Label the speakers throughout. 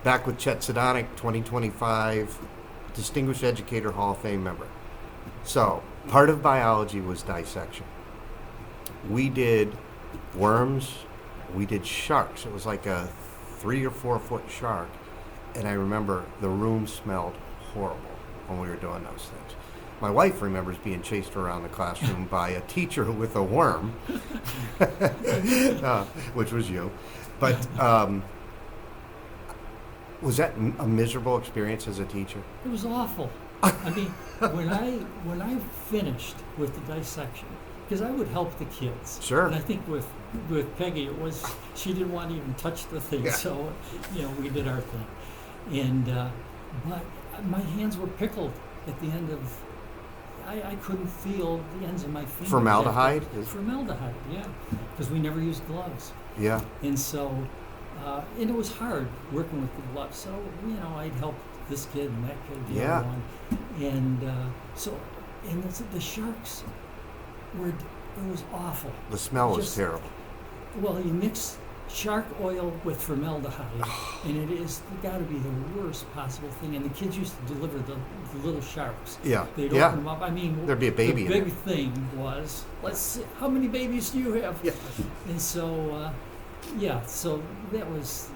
Speaker 1: back with Chet Sadonick, 2025 Distinguished Educator Hall of Fame member. So, part of biology was dissection. We did worms, we did sharks. It was like a 3 or 4 foot shark. And I remember the room smelled horrible when we were doing those things. My wife remembers being chased around the classroom by a teacher with a worm, which was you. But was that a miserable experience as a teacher?
Speaker 2: It was awful. I mean, when I finished with the dissection, because I would help the kids.
Speaker 1: Sure.
Speaker 2: And I think with Peggy, it was she didn't want to even touch the thing, so we did our thing. And but my hands were pickled at the end of. I couldn't feel the ends of my fingers.
Speaker 1: Formaldehyde?
Speaker 2: Formaldehyde, yeah, because we never used gloves.
Speaker 1: Yeah.
Speaker 2: And so, and it was hard working with the gloves. So I'd help this kid and that kid, the other one, and the sharks were. It was awful.
Speaker 1: The smell was terrible.
Speaker 2: Well, you mix shark oil with formaldehyde, and it is got to be the worst possible thing. And the kids used to deliver the little sharks.
Speaker 1: Yeah.
Speaker 2: They'd open them up. I mean,
Speaker 1: there'd be a baby.
Speaker 2: The big thing was, let's see, how many babies do you have?
Speaker 1: Yeah.
Speaker 2: And so, so that was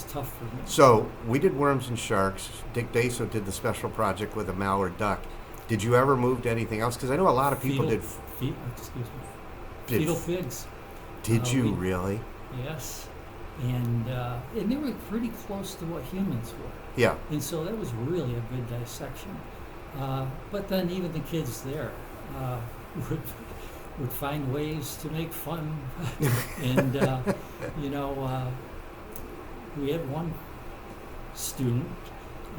Speaker 2: tough for me.
Speaker 1: So we did worms and sharks. Dick Daso did the special project with a mallard duck. Did you ever move to anything else? Because I know a lot of people did.
Speaker 2: Fetal pigs.
Speaker 1: Did you really?
Speaker 2: Yes, and they were pretty close to what humans were.
Speaker 1: Yeah.
Speaker 2: And so that was really a good dissection. But then even the kids there would find ways to make fun, and we had one student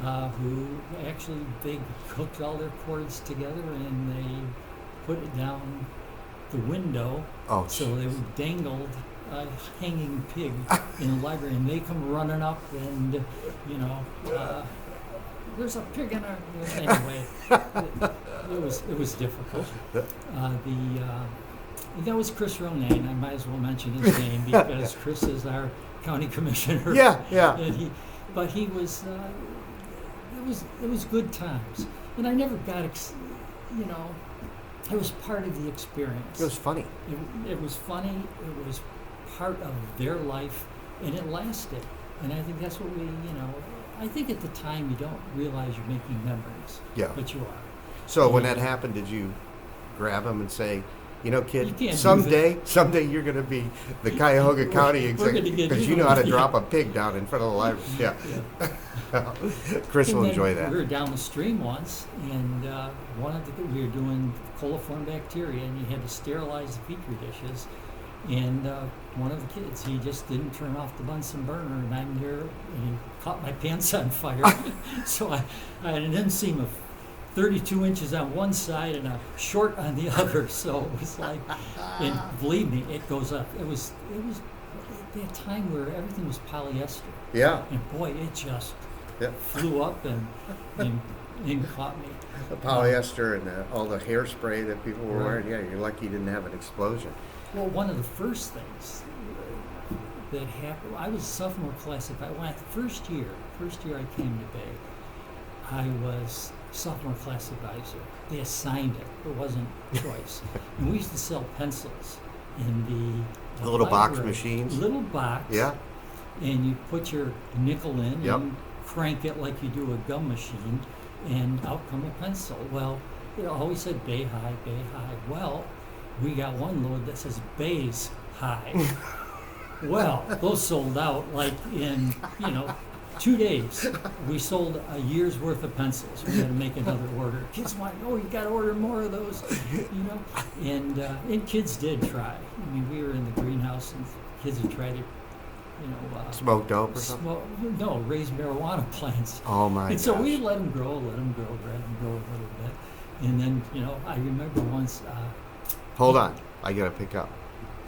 Speaker 2: who actually they hooked all their cords together and they put it down the window.
Speaker 1: Oh,
Speaker 2: so they dangled a hanging pig in the library, and they come running up, and there's a pig in our. Anyway, it was difficult. That was Chris Ronayne. I might as well mention his name because Chris is our county commissioner.
Speaker 1: Yeah.
Speaker 2: And he was. It was good times, and I never got. It was part of the experience.
Speaker 1: It was funny.
Speaker 2: It was funny. It was part of their life, and it lasted. And I think that's what I think at the time you don't realize you're making memories.
Speaker 1: Yeah.
Speaker 2: But you are.
Speaker 1: So when that happened, did you grab him and say, kid,
Speaker 2: you
Speaker 1: someday you're going to be the Cuyahoga County executive because you know how to drop a pig down in front of the library. Yeah. Chris will enjoy that.
Speaker 2: We were down the stream once, and we were doing coliform bacteria, and you had to sterilize the petri dishes. And one of the kids, he just didn't turn off the Bunsen burner, and I'm there, and he caught my pants on fire. So I had an inseam of 32 inches on one side and a short on the other. So it was like, and believe me, it goes up. It was at that time where everything was polyester.
Speaker 1: Yeah.
Speaker 2: And boy, it just flew up and caught me.
Speaker 1: The polyester and all the hairspray that people were wearing. Yeah, you're lucky you didn't have an explosion.
Speaker 2: Well, one of the first things that happened, I was a sophomore class. First year I came to Bay, I was sophomore class advisor. They assigned it. It wasn't choice. And we used to sell pencils in the
Speaker 1: little
Speaker 2: library.
Speaker 1: box machines?
Speaker 2: Little box.
Speaker 1: Yeah.
Speaker 2: And you put your nickel in and crank it like you do a gum machine, and out come a pencil. Well, it always said Bay High, Bay High. Well, we got one load that says Bays High. Well, those sold out like in, 2 days. We sold a year's worth of pencils. We had to make another order. Kids want, you got to order more of those, And kids did try. I mean, we were in the greenhouse, and kids would try to,
Speaker 1: smoke dope or something?
Speaker 2: No, raise marijuana plants.
Speaker 1: Oh my!
Speaker 2: And so we let them grow, grab them grow a little bit, and then I remember once.
Speaker 1: Hold on, I gotta pick up.